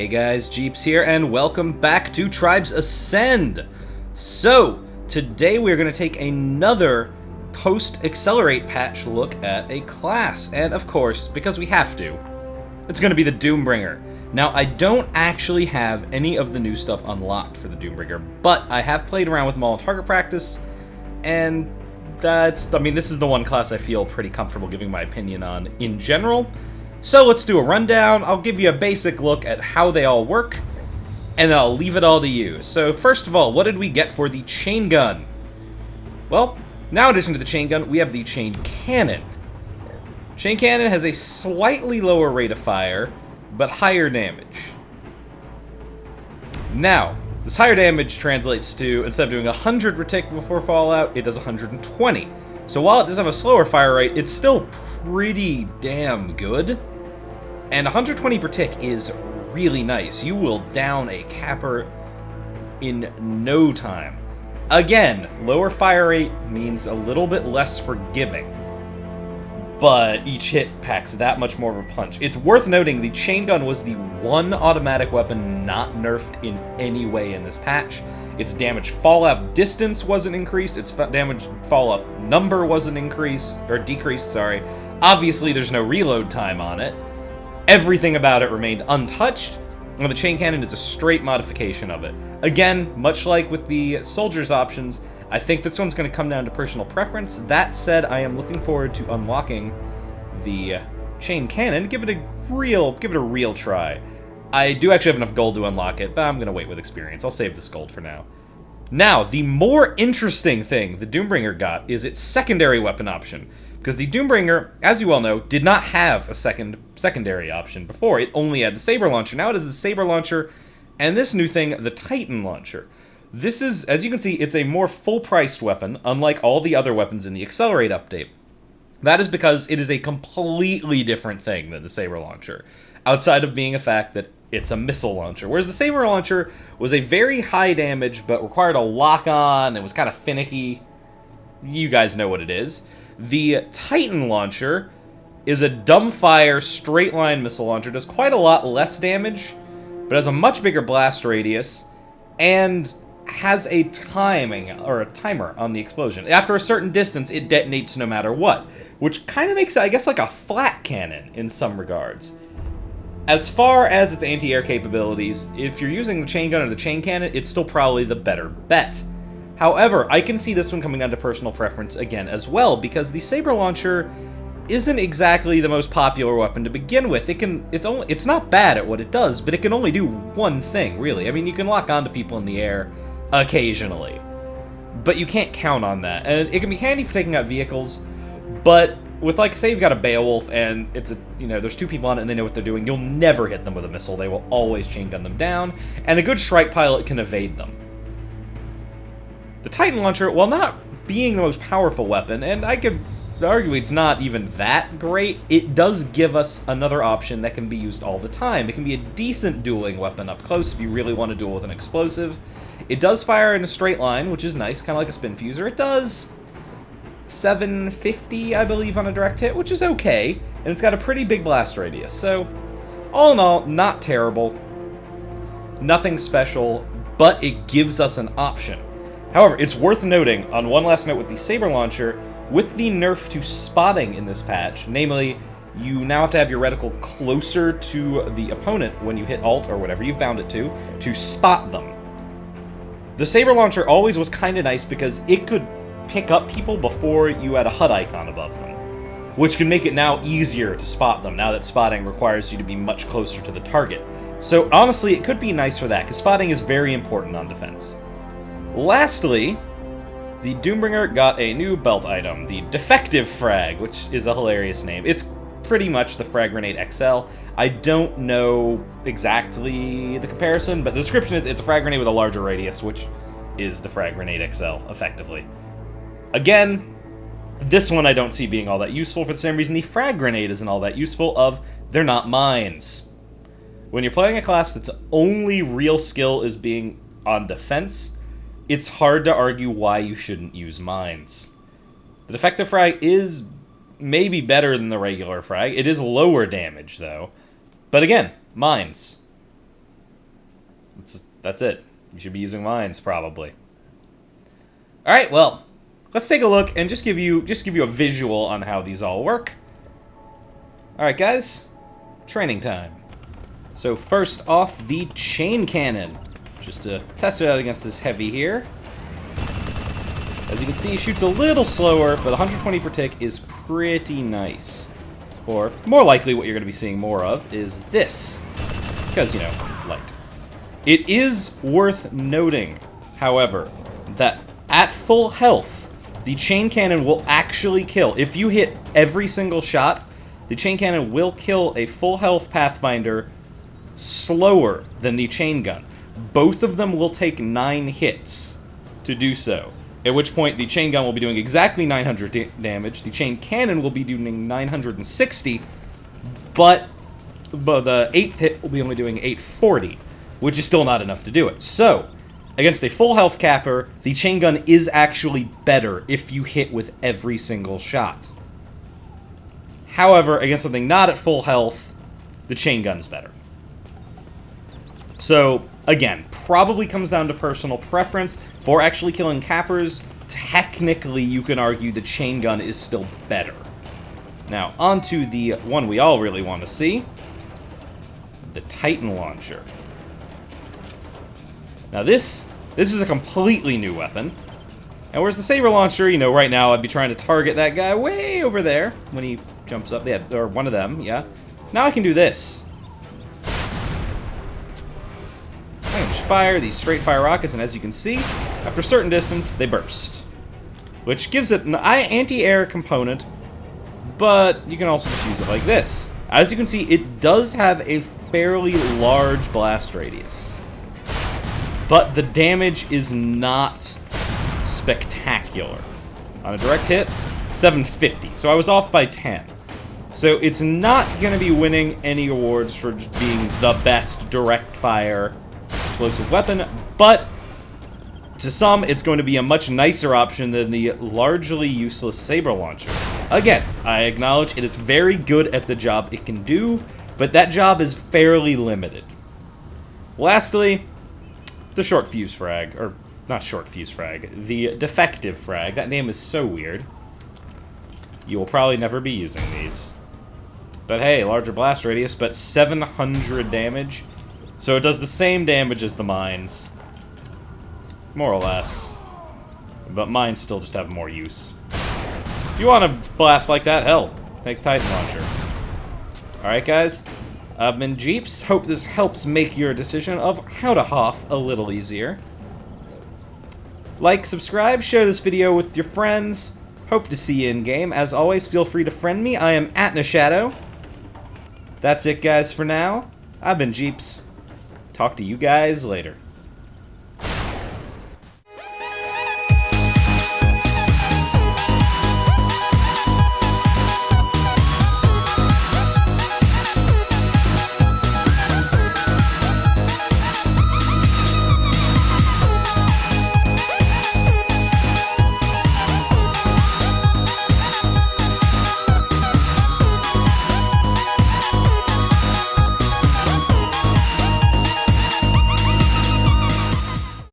Hey guys, Jeeps here, and welcome back to Tribes Ascend! So, today we're going to take another post-Accelerate patch look at a class, and of course, because we have to, it's going to be the Doombringer. Now, I don't actually have any of the new stuff unlocked for the Doombringer, but I have played around with them all in target practice, and this is the one class I feel pretty comfortable giving my opinion on in general. So let's do a rundown. I'll give you a basic look at how they all work, and then I'll leave it all to you. So first of all, what did we get for the chain gun? Well, now in addition to the chain gun, we have the chain cannon. Chain cannon has a slightly lower rate of fire, but higher damage. Now, this higher damage translates to, instead of doing 100 per tick before fallout, it does 120. So while it does have a slower fire rate, it's still pretty damn good. And 120 per tick is really nice. You will down a capper in no time. Again, lower fire rate means a little bit less forgiving, but each hit packs that much more of a punch. It's worth noting the chain gun was the one automatic weapon not nerfed in any way in this patch. Its damage fall-off distance wasn't increased, its damage fall-off number wasn't increased, or decreased, sorry. Obviously, there's no reload time on it. Everything about it remained untouched, and the chain cannon is a straight modification of it. Again, much like with the soldier's options, I think this one's going to come down to personal preference. That said, I am looking forward to unlocking the chain cannon. Give it a real try. I do actually have enough gold to unlock it, but I'm going to wait with experience. I'll save this gold for now. Now, the more interesting thing the Doombringer got is its secondary weapon option. Because the Doombringer, as you all know, did not have a secondary option before. It only had the Saber Launcher. Now it has the Saber Launcher, and this new thing, the Titan Launcher. This is, as you can see, it's a more full-priced weapon, unlike all the other weapons in the Accelerate update. That is because it is a completely different thing than the Saber Launcher, outside of being a fact that it's a missile launcher. Whereas the Saber Launcher was a very high damage, but required a lock-on, and was kind of finicky. You guys know what it is. The Titan Launcher is a dumbfire straight-line missile launcher, does quite a lot less damage, but has a much bigger blast radius, and has a timing, or a timer on the explosion. After a certain distance, it detonates no matter what, which kind of makes it, I guess, like a flat cannon in some regards. As far as its anti-air capabilities, if you're using the chain gun or the chain cannon, it's still probably the better bet. However, I can see this one coming down to personal preference again as well, because the Saber Launcher isn't exactly the most popular weapon to begin with. It's not bad at what it does, but it can only do one thing, really. I mean, you can lock onto people in the air occasionally, but you can't count on that. And it can be handy for taking out vehicles, but with, like, say you've got a Beowulf and there's two people on it and they know what they're doing, you'll never hit them with a missile. They will always chain gun them down, and a good strike pilot can evade them. The Titan Launcher, while not being the most powerful weapon, and I could argue it's not even that great, it does give us another option that can be used all the time. It can be a decent dueling weapon up close if you really want to duel with an explosive. It does fire in a straight line, which is nice, kind of like a spin fuser. It does 750, I believe, on a direct hit, which is okay, and it's got a pretty big blast radius. So, all in all, not terrible, nothing special, but it gives us an option. However, it's worth noting, on one last note with the Saber Launcher, with the nerf to spotting in this patch, namely, you now have to have your reticle closer to the opponent when you hit Alt, or whatever you've bound it to spot them. The Saber Launcher always was kind of nice because it could pick up people before you had a HUD icon above them, which can make it now easier to spot them, now that spotting requires you to be much closer to the target. So honestly, it could be nice for that, because spotting is very important on defense. Lastly, the Doombringer got a new belt item, the Defective Frag, which is a hilarious name. It's pretty much the Frag Grenade XL. I don't know exactly the comparison, but the description is it's a frag grenade with a larger radius, which is the Frag Grenade XL, effectively. Again, this one I don't see being all that useful for the same reason the Frag Grenade isn't all that useful, they're not mines. When you're playing a class that's only real skill is being on defense, it's hard to argue why you shouldn't use mines. The Defective Frag is maybe better than the regular frag. It is lower damage, though. But again, mines. That's it. You should be using mines, probably. Alright, well, let's take a look and just give you a visual on how these all work. Alright, guys. Training time. So first off, the chain cannon. Just to test it out against this heavy here. As you can see, it shoots a little slower, but 120 per tick is pretty nice. Or, more likely, what you're going to be seeing more of is this. Because, you know, light. It is worth noting, however, that at full health, the chain cannon will actually kill. If you hit every single shot, the chain cannon will kill a full health Pathfinder slower than the chain gun. Both of them will take 9 hits to do so. At which point, the chain gun will be doing exactly 900 damage, the chain cannon will be doing 960, but the 8th hit will be only doing 840, which is still not enough to do it. So, against a full health capper, the chain gun is actually better if you hit with every single shot. However, against something not at full health, the chain gun's better. So, again, probably comes down to personal preference. For actually killing cappers, technically you can argue the chain gun is still better. Now, onto the one we all really want to see. The Titan Launcher. Now this is a completely new weapon. And whereas the Saber Launcher, you know, right now I'd be trying to target that guy way over there when he jumps up. Yeah, or one of them, yeah. Now I can do this. I can just fire these straight fire rockets, and as you can see, after a certain distance, they burst. Which gives it an anti-air component, but you can also just use it like this. As you can see, it does have a fairly large blast radius. But the damage is not spectacular. On a direct hit, 750, so I was off by 10. So it's not going to be winning any awards for just being the best direct fire explosive weapon, but to some, it's going to be a much nicer option than the largely useless Saber Launcher. Again, I acknowledge it is very good at the job it can do, but that job is fairly limited. Lastly, the short fuse frag, or not short fuse frag, the defective frag. That name is so weird. You will probably never be using these. But hey, larger blast radius, but 700 damage. So it does the same damage as the mines. More or less. But mines still just have more use. If you want to blast like that, hell, take Titan Launcher. Alright guys, I've been Jeeps. Hope this helps make your decision of how to Hoth a little easier. Like, subscribe, share this video with your friends. Hope to see you in-game. As always, feel free to friend me. I am AtnaShadow. That's it guys for now. I've been Jeeps. Talk to you guys later.